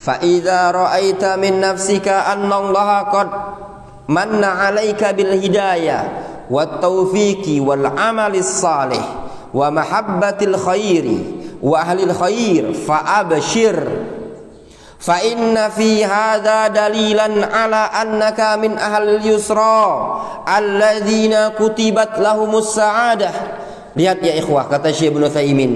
Fa idza ra'aita min nafsika anna Allaha qad manna 'alaika bil hidayah wat taufiqi wal amalis salih wa mahabbatil khairi wa ahlil khair fa abshir fa inna fi hadza dalilan ala annaka min ahlil yusra alladzina kutibat lahumus sa'adah. Lihat ya ikhwah, kata Syekh Ibnu Utsaimin,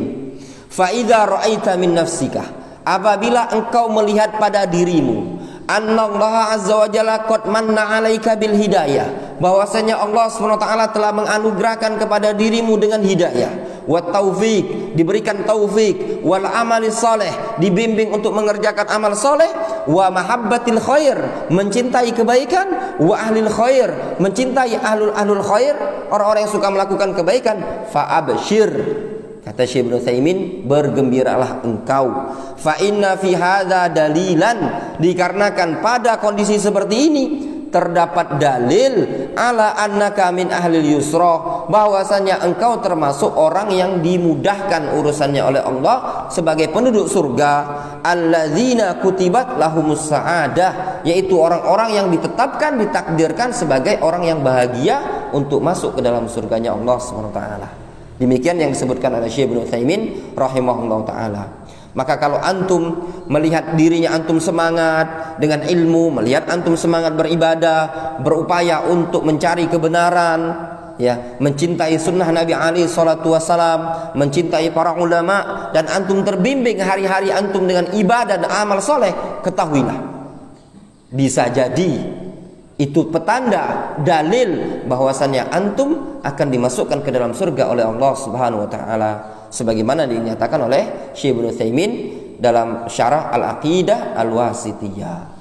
fa idza ra'aita min nafsika, apabila engkau melihat pada dirimu, annallaha azza wa jalla qad manna 'alaika bil hidayah, bahwasanya Allah Subhanahu wa taala telah menganugerahkan kepada dirimu dengan hidayah, wat taufik, diberikan taufik, wal amali saleh, dibimbing untuk mengerjakan amal saleh, wa mahabbatil khair, mencintai kebaikan, wa ahlil khair, mencintai ahlul khair, orang-orang yang suka melakukan kebaikan, fa absyir, kata Syekh Ibnu Utsaimin, bergembiralah engkau. Fa inna fi hadza dalilan, dikarenakan pada kondisi seperti ini terdapat dalil ala annaka min ahlil yusra, bahwasanya engkau termasuk orang yang dimudahkan urusannya oleh Allah sebagai penduduk surga, alladzina kutibat lahumus sa'adah, yaitu orang-orang yang ditetapkan, ditakdirkan sebagai orang yang bahagia untuk masuk ke dalam surganya Allah Subhanahu wa taala. Demikian yang disebutkan oleh Syekh Ibnu Utsaimin rahimahullah taala. Maka kalau antum melihat dirinya antum semangat dengan ilmu, melihat antum semangat beribadah, berupaya untuk mencari kebenaran, ya, mencintai sunnah Nabi alaihi salatu wasalam, mencintai para ulama, dan antum terbimbing hari-hari antum dengan ibadah dan amal soleh, ketahuilah, bisa jadi itu petanda, dalil bahwasannya antum akan dimasukkan ke dalam surga oleh Allah Subhanahu wa taala, sebagaimana dinyatakan oleh Syekh Ibnu Utsaimin dalam Syarah Al-Aqidah Al-Wasithiyah.